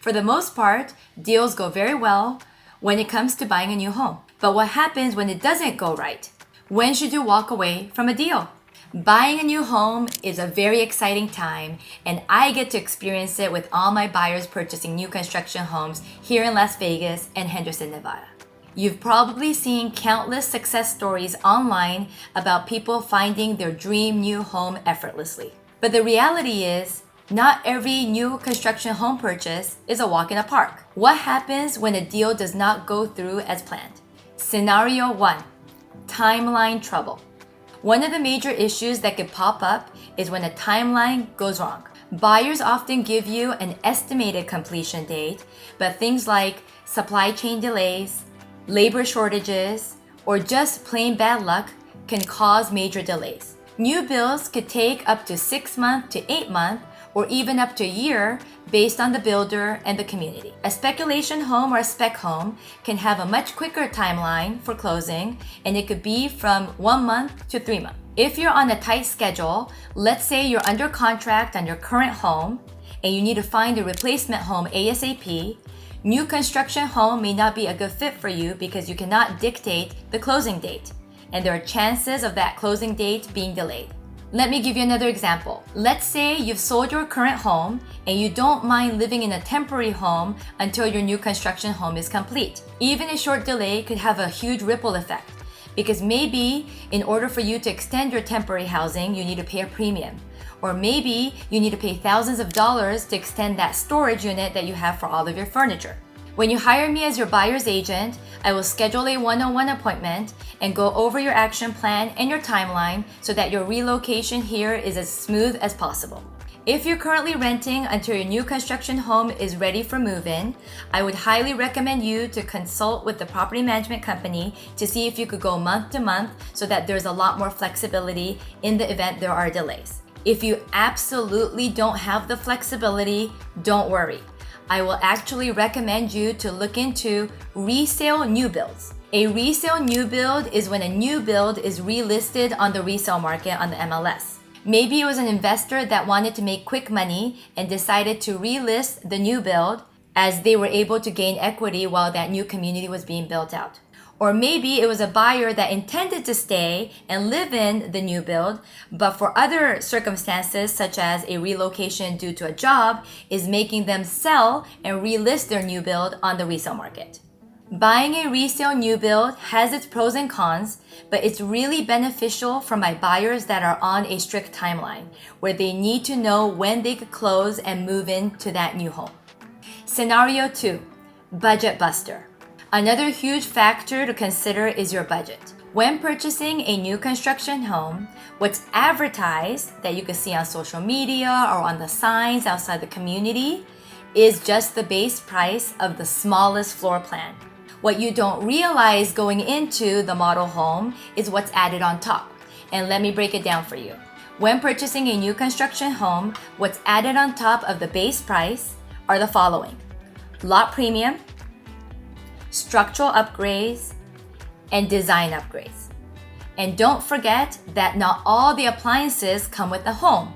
For the most part, deals go very well when it comes to buying a new home. But what happens when it doesn't go right? When should you walk away from a deal? Buying a new home is a very exciting time, and I get to experience it with all my buyers purchasing new construction homes here in Las Vegas and Henderson, Nevada. You've probably seen countless success stories online about people finding their dream new home effortlessly. But the reality is, not every new construction home purchase is a walk in the park. What happens when a deal does not go through as planned? Scenario 1, timeline trouble. One of the major issues that could pop up is when a timeline goes wrong. Buyers often give you an estimated completion date, but things like supply chain delays, labor shortages, or just plain bad luck can cause major delays. New builds could take up to 6 months to 8 months, or even up to a year based on the builder and the community. A speculation home or a spec home can have a much quicker timeline for closing, and it could be from 1 month to 3 months. If you're on a tight schedule, let's say you're under contract on your current home and you need to find a replacement home ASAP, new construction home may not be a good fit for you because you cannot dictate the closing date, and there are chances of that closing date being delayed. Let me give you another example. Let's say you've sold your current home and you don't mind living in a temporary home until your new construction home is complete. Even a short delay could have a huge ripple effect, because maybe in order for you to extend your temporary housing, you need to pay a premium. Or maybe you need to pay thousands of dollars to extend that storage unit that you have for all of your furniture. When you hire me as your buyer's agent, I will schedule a one-on-one appointment and go over your action plan and your timeline so that your relocation here is as smooth as possible. If you're currently renting until your new construction home is ready for move-in, I would highly recommend you to consult with the property management company to see if you could go month to month so that there's a lot more flexibility in the event there are delays. If you absolutely don't have the flexibility, don't worry. I will actually recommend you to look into resale new builds. A resale new build is when a new build is relisted on the resale market on the MLS. Maybe it was an investor that wanted to make quick money and decided to relist the new build as they were able to gain equity while that new community was being built out. Or maybe it was a buyer that intended to stay and live in the new build, but for other circumstances, such as a relocation due to a job, is making them sell and relist their new build on the resale market. Buying a resale new build has its pros and cons, but it's really beneficial for my buyers that are on a strict timeline, where they need to know when they could close and move into that new home. Scenario 2, budget buster. Another huge factor to consider is your budget. When purchasing a new construction home, what's advertised that you can see on social media or on the signs outside the community is just the base price of the smallest floor plan. What you don't realize going into the model home is what's added on top. And let me break it down for you. When purchasing a new construction home, what's added on top of the base price are the following: lot premium, structural upgrades, and design upgrades. And don't forget that not all the appliances come with the home.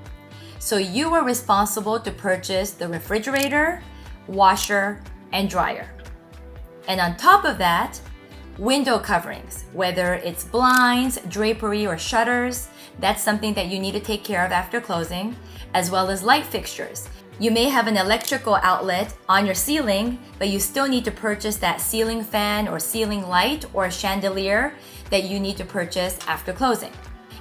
So you are responsible to purchase the refrigerator, washer, and dryer. And on top of that, window coverings, whether it's blinds, drapery, or shutters, that's something that you need to take care of after closing, as well as light fixtures. You may have an electrical outlet on your ceiling, but you still need to purchase that ceiling fan or ceiling light or chandelier that you need to purchase after closing.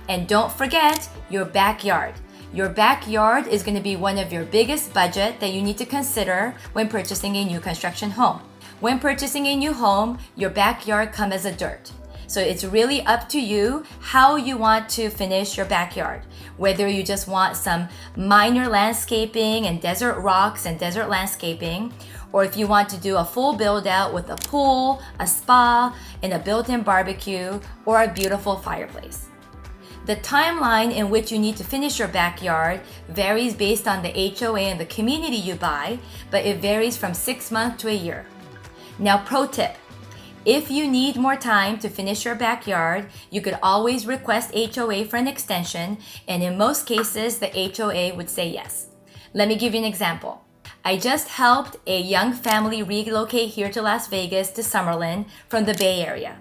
And don't forget your backyard. Your backyard is going to be one of your biggest budget that you need to consider when purchasing a new construction home. When purchasing a new home, your backyard comes as a dirt. So it's really up to you how you want to finish your backyard. Whether you just want some minor landscaping and desert rocks and desert landscaping, or if you want to do a full build out with a pool, a spa, and a built-in barbecue, or a beautiful fireplace. The timeline in which you need to finish your backyard varies based on the HOA and the community you buy, but it varies from 6 months to a year. Now, pro tip. If you need more time to finish your backyard, you could always request HOA for an extension, and in most cases, the HOA would say yes. Let me give you an example. I just helped a young family relocate here to Las Vegas to Summerlin from the Bay Area.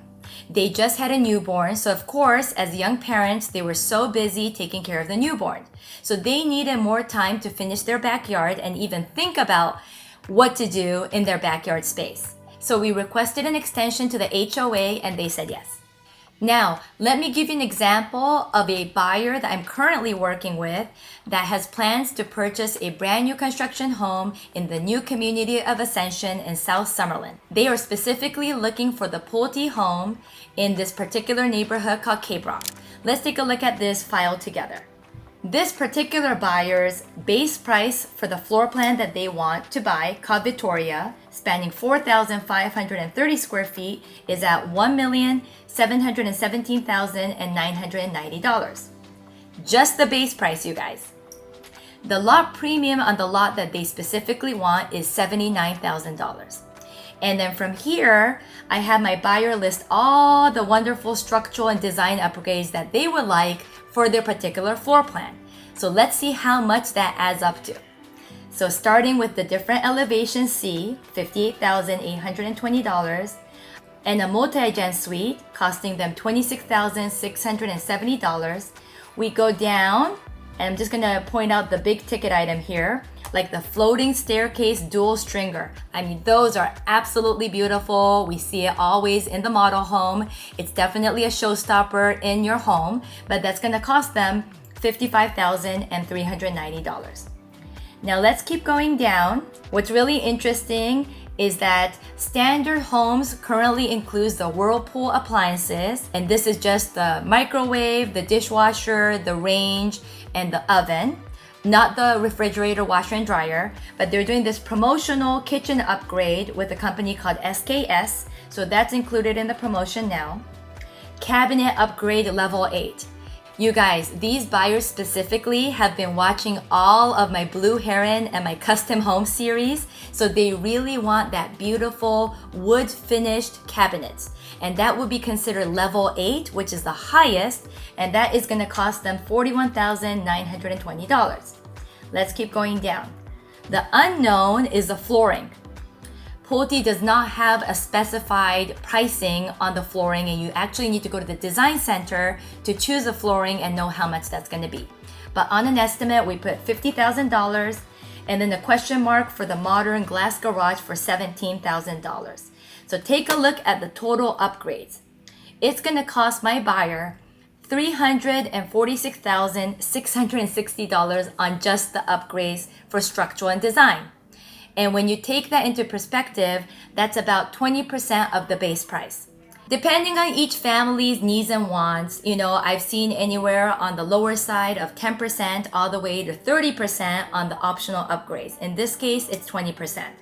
They just had a newborn, so of course, as young parents, they were so busy taking care of the newborn. So they needed more time to finish their backyard and even think about what to do in their backyard space. So we requested an extension to the HOA and they said yes. Now, let me give you an example of a buyer that I'm currently working with that has plans to purchase a brand new construction home in the new community of Ascension in South Summerlin. They are specifically looking for the Pulte home in this particular neighborhood called Cape Rock. Let's take a look at this file together. This particular buyer's base price for the floor plan that they want to buy, called Victoria, spanning 4,530 square feet, is at $1,717,990. Just the base price, you guys. The lot premium on the lot that they specifically want is $79,000. And then from here, I have my buyer list all the wonderful structural and design upgrades that they would like for their particular floor plan. So let's see how much that adds up to. So starting with the different elevation C, $58,820, and a multi-gen suite costing them $26,670, we go down, and I'm just gonna point out the big ticket item here, like the floating staircase dual stringer. I mean, those are absolutely beautiful. We see it always in the model home. It's definitely a showstopper in your home, but that's gonna cost them $55,390. Now let's keep going down. What's really interesting is that standard homes currently includes the Whirlpool appliances, and this is just the microwave, the dishwasher, the range, and the oven. Not the refrigerator, washer, and dryer, but they're doing this promotional kitchen upgrade with a company called SKS, so that's included in the promotion now. Cabinet upgrade level 8. You guys, these buyers specifically have been watching all of my Blue Heron and my custom home series, so they really want that beautiful wood finished cabinets. And that would be considered level 8, which is the highest, and that is gonna cost them $41,920. Let's keep going down. The unknown is the flooring. Pulte does not have a specified pricing on the flooring, and you actually need to go to the design center to choose the flooring and know how much that's gonna be. But on an estimate, we put $50,000, and then the question mark for the modern glass garage for $17,000. So take a look at the total upgrades. It's gonna cost my buyer $346,660 on just the upgrades for structural and design. And when you take that into perspective, that's about 20% of the base price. Depending on each family's needs and wants, I've seen anywhere on the lower side of 10% all the way to 30% on the optional upgrades. In this case, it's 20%.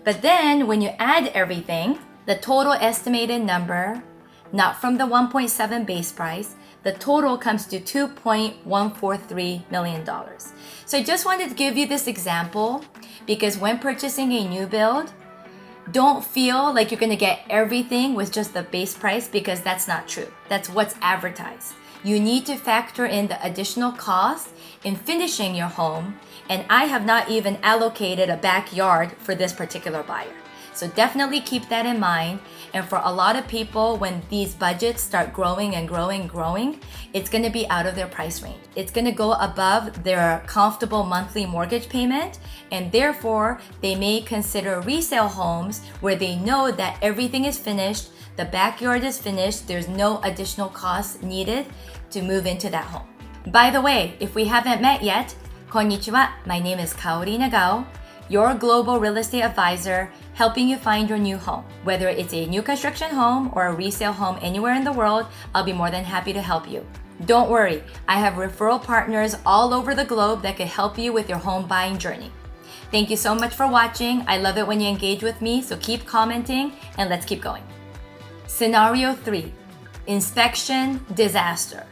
But then when you add everything, the total estimated number, not from the 1.7 base price, the total comes to $2.143 million. So I just wanted to give you this example because when purchasing a new build, don't feel like you're gonna get everything with just the base price, because that's not true. That's what's advertised. You need to factor in the additional cost in finishing your home, and I have not even allocated a backyard for this particular buyer. So definitely keep that in mind. And for a lot of people, when these budgets start growing and growing and growing, it's gonna be out of their price range. It's gonna go above their comfortable monthly mortgage payment, and therefore they may consider resale homes where they know that everything is finished, the backyard is finished, there's no additional costs needed to move into that home. By the way, if we haven't met yet, konnichiwa, my name is Kaori Nagao, your global real estate advisor, helping you find your new home. Whether it's a new construction home or a resale home anywhere in the world, I'll be more than happy to help you. Don't worry, I have referral partners all over the globe that could help you with your home buying journey. Thank you so much for watching. I love it when you engage with me, so keep commenting and let's keep going. Scenario 3, inspection disaster.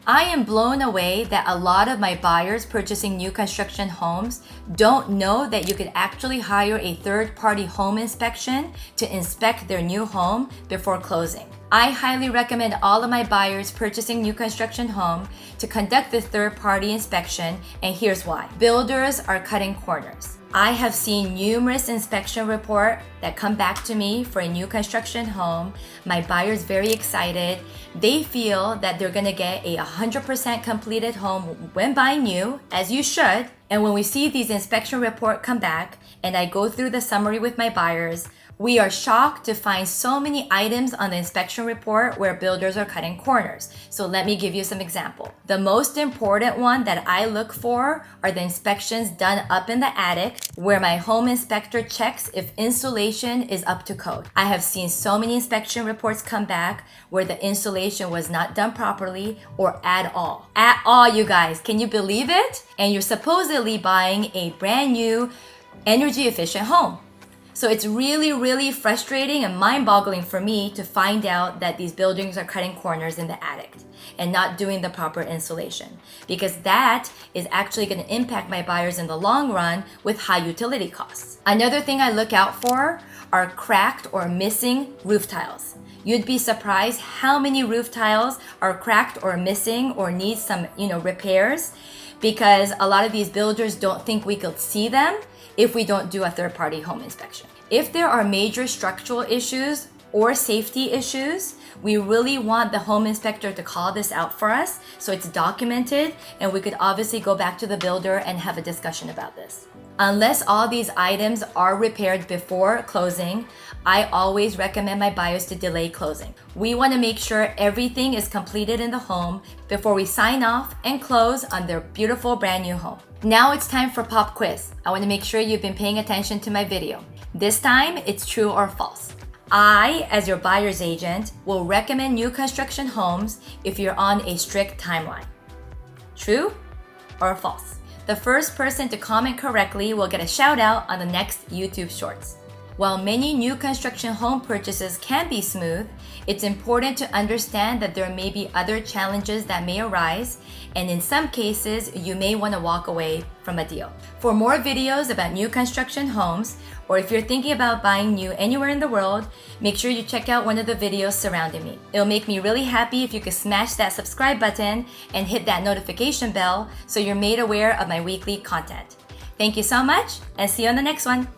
I am blown away that a lot of my buyers purchasing new construction homes don't know that you could actually hire a third-party home inspection to inspect their new home before closing. I highly recommend all of my buyers purchasing new construction home to conduct the third-party inspection, and here's why. Builders are cutting corners. I have seen numerous inspection reports that come back to me for a new construction home. My buyer's very excited. They feel that they're gonna get a 100% completed home when buying new, as you should. And when we see these inspection reports come back and I go through the summary with my buyers, we are shocked to find so many items on the inspection report where builders are cutting corners. So let me give you some examples. The most important one that I look for are the inspections done up in the attic where my home inspector checks if insulation is up to code. I have seen so many inspection reports come back where the insulation was not done properly or at all. At all, you guys. Can you believe it? And you're supposedly buying a brand new energy efficient home. So it's really, really frustrating and mind-boggling for me to find out that these buildings are cutting corners in the attic and not doing the proper insulation, because that is actually going to impact my buyers in the long run with high utility costs. Another thing I look out for are cracked or missing roof tiles. You'd be surprised how many roof tiles are cracked or missing or need some, repairs, because a lot of these builders don't think we could see them if we don't do a third-party home inspection. If there are major structural issues or safety issues, we really want the home inspector to call this out for us so it's documented and we could obviously go back to the builder and have a discussion about this. Unless all these items are repaired before closing, I always recommend my buyers to delay closing. We want to make sure everything is completed in the home before we sign off and close on their beautiful brand new home. Now it's time for pop quiz. I want to make sure you've been paying attention to my video. This time, it's true or false. I, as your buyer's agent, will recommend new construction homes if you're on a strict timeline. True or false? The first person to comment correctly will get a shout out on the next YouTube Shorts. While many new construction home purchases can be smooth, it's important to understand that there may be other challenges that may arise, and in some cases, you may want to walk away from a deal. For more videos about new construction homes, or if you're thinking about buying new anywhere in the world, make sure you check out one of the videos surrounding me. It'll make me really happy if you could smash that subscribe button and hit that notification bell so you're made aware of my weekly content. Thank you so much, and see you on the next one.